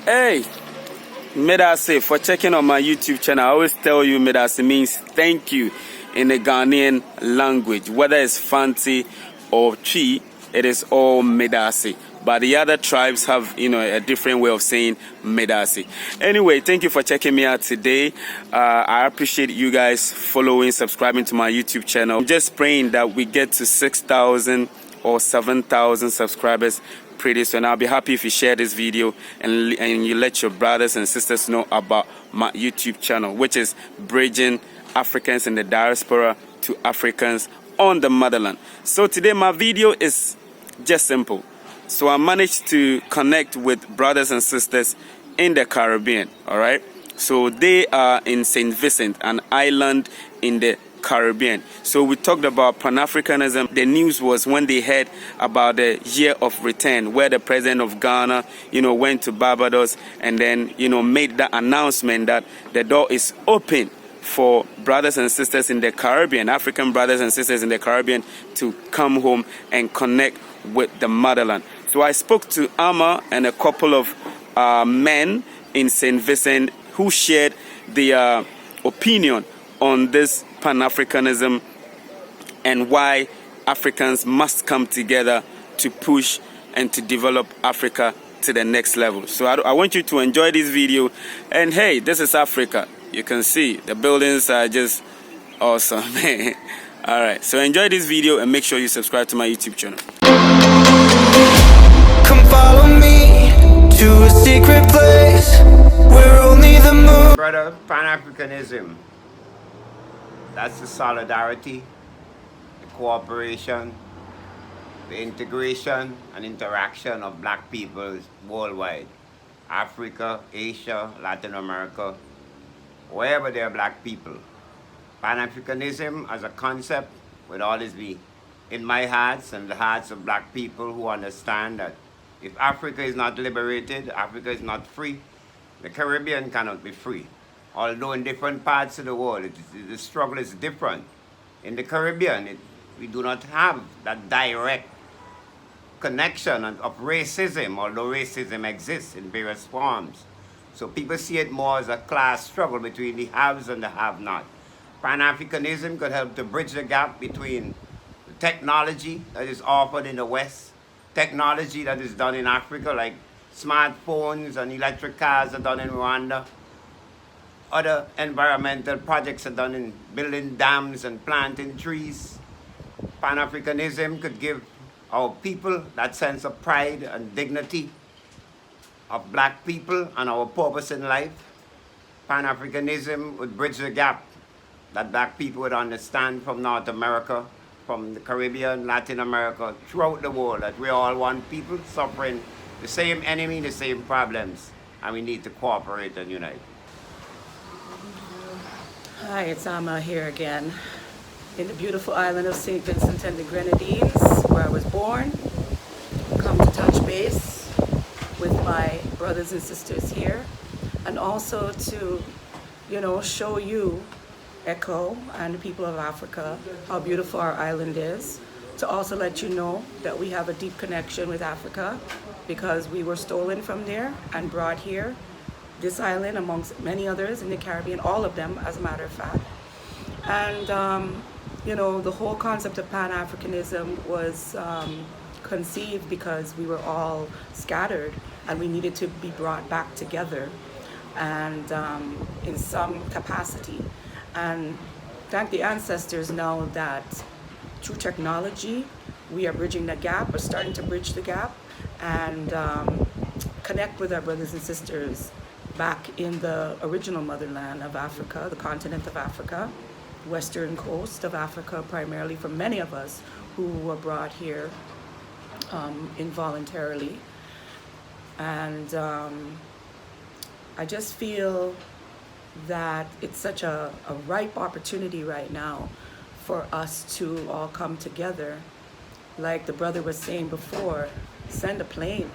Hey, Medase, for checking on my YouTube channel. I always tell you Medase means thank you in the Ghanaian language. Whether it's Fanti or Chi, it is all Medase. But the other tribes have, a different way of saying Medase. Anyway, thank you for checking me out today. I appreciate you guys following, subscribing to my YouTube channel. I'm just praying that we get to 6,000 or 7,000 subscribers pretty soon. I'll be happy if you share this video and you let your brothers and sisters know about my YouTube channel, which is Bridging Africans in the Diaspora to Africans on the Motherland. So today my video is just simple. So I managed to connect with brothers and sisters in the Caribbean, all right? So they are in St. Vincent, an island in the Caribbean. So we talked about Pan-Africanism. The news was when they heard about the year of return, where the president of Ghana, went to Barbados and then, made that announcement that the door is open for brothers and sisters in the Caribbean, African brothers and sisters in the Caribbean, to come home and connect with the motherland. So I spoke to Amma and a couple of men in St. Vincent who shared their opinion on this Pan-Africanism and why Africans must come together to push and to develop Africa to the next level. So I want you to enjoy this video. And hey, this is Africa. You can see the buildings are just awesome. All right, so enjoy this video and make sure you subscribe to my YouTube channel. Come follow me to a secret place where only the moon. Brother, Pan-Africanism, that's the solidarity, the cooperation, the integration and interaction of black peoples worldwide. Africa, Asia, Latin America, wherever there are black people. Pan-Africanism as a concept would always be in my hearts and the hearts of black people who understand that if Africa is not liberated, Africa is not free, the Caribbean cannot be free. Although in different parts of the world, the struggle is different. In the Caribbean, we do not have that direct connection of racism, although racism exists in various forms. So people see it more as a class struggle between the haves and the have-not. Pan-Africanism could help to bridge the gap between the technology that is offered in the West, technology that is done in Africa, like smartphones and electric cars are done in Rwanda. Other environmental projects are done in building dams and planting trees. Pan-Africanism could give our people that sense of pride and dignity of black people and our purpose in life. Pan-Africanism would bridge the gap that black people would understand from North America, from the Caribbean, Latin America, throughout the world, that we're all one people suffering the same enemy, the same problems, and we need to cooperate and unite. Hi, it's Amma here again in the beautiful island of St. Vincent and the Grenadines, where I was born. Come to touch base with my brothers and sisters here, and also to, show you, EKOW, and the people of Africa, how beautiful our island is. To also let you know that we have a deep connection with Africa because we were stolen from there and brought here. This island, amongst many others in the Caribbean, all of them, as a matter of fact. And, the whole concept of Pan-Africanism was conceived because we were all scattered and we needed to be brought back together and in some capacity. And thank the ancestors now that through technology, we are bridging the gap, or starting to bridge the gap, and connect with our brothers and sisters back in the original motherland of Africa, the continent of Africa, western coast of Africa, primarily for many of us who were brought here involuntarily. And I just feel that it's such a ripe opportunity right now for us to all come together. Like the brother was saying before, send a plane,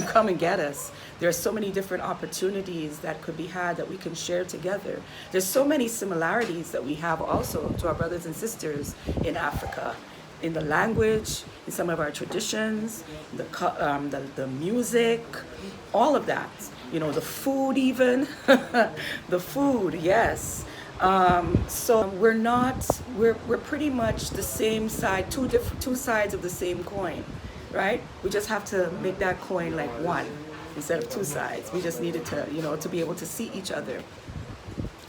come and get us. There are so many different opportunities that could be had that we can share together. There's so many similarities that we have also to our brothers and sisters in Africa. in the language, in some of our traditions, the music, all of that. You know, the food even, the food, yes. So we're pretty much the same side, two sides of the same coin, right? We just have to make that coin like one instead of two sides. We just needed to, you know, to be able to see each other.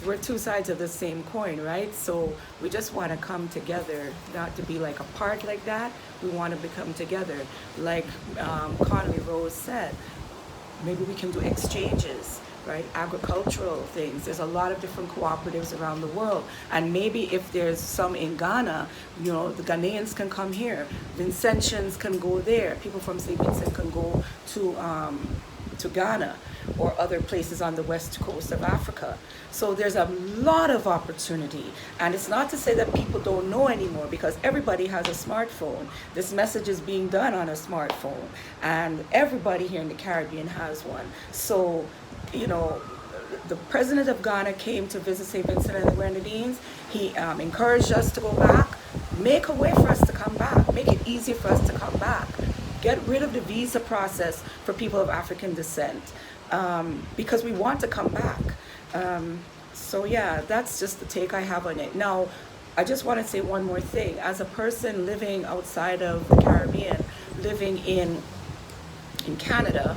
We're two sides of the same coin, right? So we just want to come together, not to be like apart like that. We want to become together. Like Conley Rose said, maybe we can do exchanges, right? Agricultural things. There's a lot of different cooperatives around the world. And maybe if there's some in Ghana, you know, the Ghanaians can come here. Vincentians can go there. People from St. Vincent can go to Ghana or other places on the west coast of Africa. So there's a lot of opportunity. And it's not to say that people don't know anymore, because everybody has a smartphone. This message is being done on a smartphone. And everybody here in the Caribbean has one. So, you know, the president of Ghana came to visit St. Vincent and the Grenadines. He encouraged us to go back. Make a way for us to come back. Make it easy for us to come back. Get rid of the visa process for people of African descent, because we want to come back. So yeah, that's just the take I have on it. Now, I just want to say one more thing. As a person living outside of the Caribbean, living in Canada,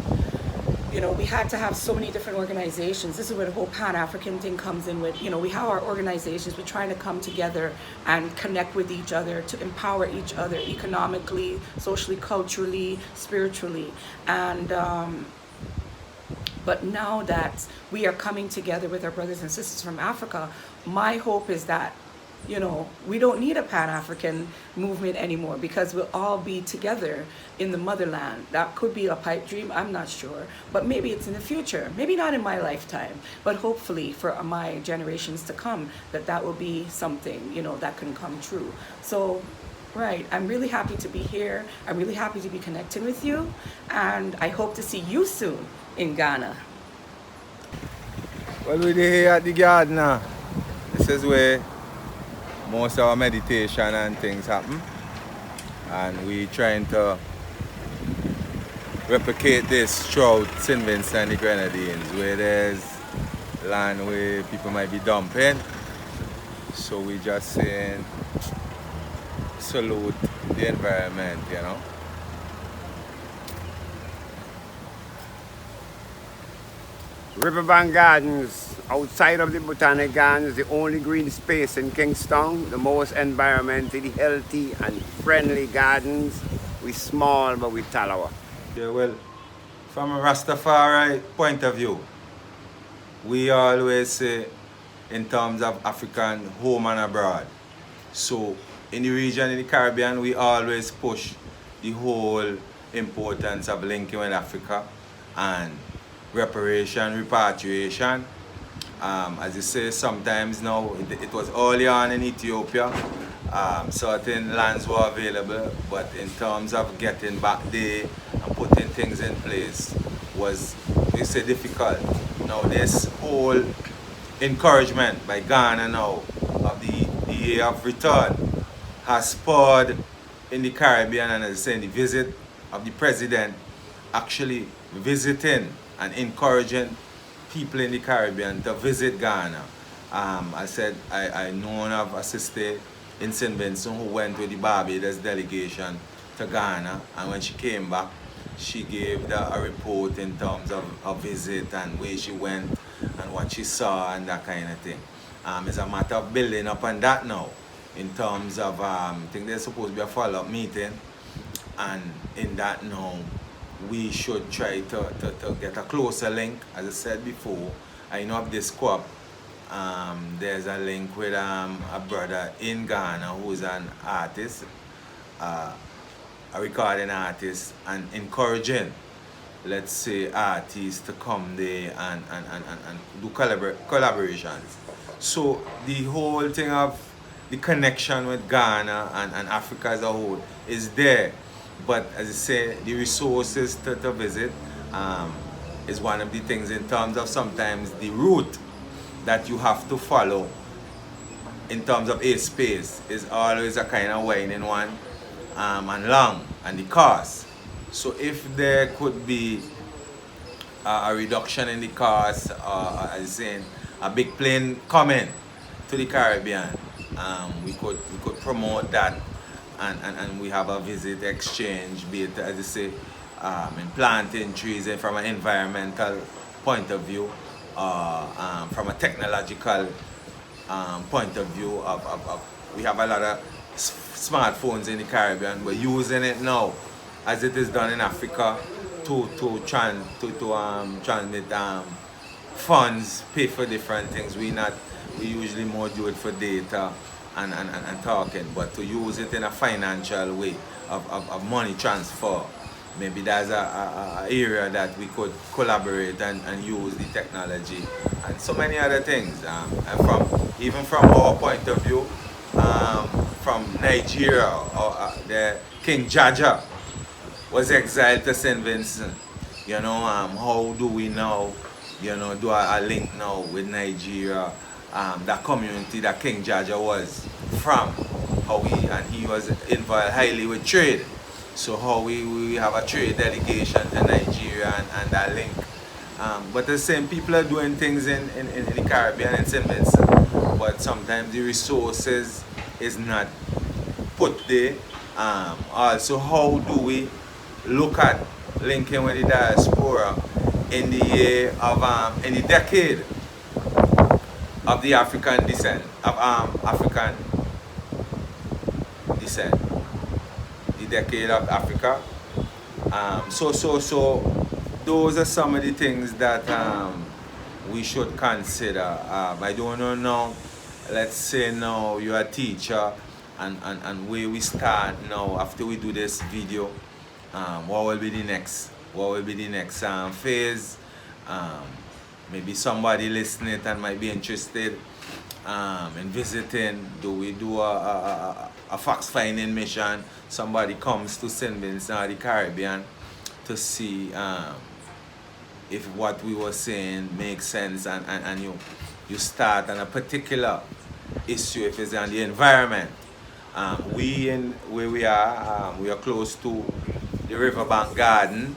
you know, we had to have so many different organizations. This is where the whole Pan-African thing comes in with, you know, we have our organizations. We're trying to come together and connect with each other to empower each other economically, socially, culturally, spiritually. And, but now that we are coming together with our brothers and sisters from Africa, my hope is that, you know, we don't need a Pan-African movement anymore, because we'll all be together in the motherland. That could be a pipe dream, I'm not sure, but maybe it's in the future. Maybe not in my lifetime, but hopefully for my generations to come, that will be something, you know, that can come true. So, right, I'm really happy to be here. I'm really happy to be connecting with you, and I hope to see you soon in Ghana. Well, we're here at the garden now. This is where most of our meditation and things happen, and we trying to replicate this throughout St. Vincent and the Grenadines, where there's land where people might be dumping. So we just saying salute the environment, you know. Riverbank Gardens, outside of the Botanic Gardens, the only green space in Kingston, the most environmentally healthy and friendly gardens. We small, but we tallow. Yeah, well, from a Rastafari point of view, we always say in terms of African home and abroad. So in the region, in the Caribbean, we always push the whole importance of linking with Africa and repatriation. As you say, sometimes now, it was early on in Ethiopia, certain lands were available, but in terms of getting back there and putting things in place was, we say, difficult. Now this whole encouragement by Ghana now of the year of return has spurred in the Caribbean, and as I say, the visit of the president actually visiting and encouraging people in the Caribbean to visit Ghana. I said, I know of a sister in St. Vincent who went with the Barbados delegation to Ghana, and when she came back, she gave a report in terms of a visit and where she went and what she saw and that kind of thing. It's a matter of building up on that now, in terms of, I think there's supposed to be a follow-up meeting, and in that now, we should try to get a closer link. As I said before, I know of this co-op, there's a link with a brother in Ghana who's an artist, a recording artist, and encouraging, let's say, artists to come there and do collaborations. So the whole thing of the connection with Ghana and Africa as a whole is there. But as I say, the resources to visit is one of the things in terms of sometimes the route that you have to follow in terms of a space is always a kind of winding one. and long, and the cost. So if there could be a reduction in the cost, as I saying, a big plane coming to the Caribbean, we could promote that, and we have a visit exchange, be it, as I say, in planting trees, and from an environmental point of view, from a technological point of view. We have a lot of smartphones in the Caribbean. We're using it now, as it is done in Africa, to transmit funds, pay for different things. We usually more do it for data and talking, but to use it in a financial way of money transfer. Maybe there's a area that we could collaborate and use the technology and so many other things. And even from our point of view, from Nigeria, the King Jaja was exiled to St. Vincent. You know, how do we now, you know, do a link now with Nigeria, that community that King Jaja was from, and he was involved highly with trade. So how we have a trade delegation to Nigeria and that link. But the same people are doing things in the Caribbean and St. Vincent, but sometimes the resources is not put there. Also, how do we look at linking with the diaspora in the year of in the decade of the African descent, the decade of Africa. So those are some of the things that we should consider. I don't know now, let's say now you're a teacher, and where we start now after we do this video, what will be the next phase. Maybe somebody listening and might be interested in visiting. Do we do a fact finding mission? Somebody comes to St. Vincent or the Caribbean to see if what we were saying makes sense, and you start on a particular issue. If it's on the environment, where we are close to the riverbank garden,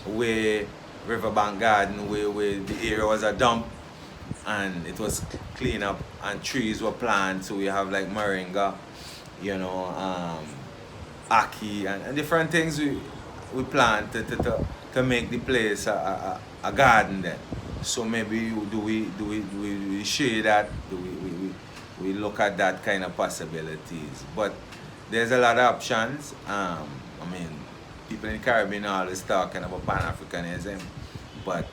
where the area was a dump and it was cleaned up and trees were planted. So we have like moringa, you know, ackee and different things we planted to make the place a garden then. So maybe do we share that? Do we look at that kind of possibilities? But there's a lot of options. I mean, people in the Caribbean are always talking about Pan-Africanism, but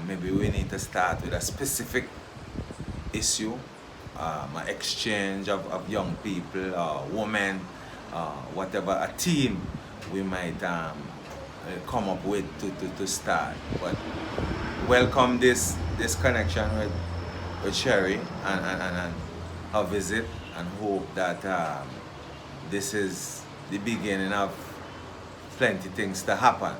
maybe we need to start with a specific issue, an exchange of young people, women, whatever, a team we might come up with to start. But welcome this connection with Sherry and her visit, and hope that this is the beginning of plenty things to happen.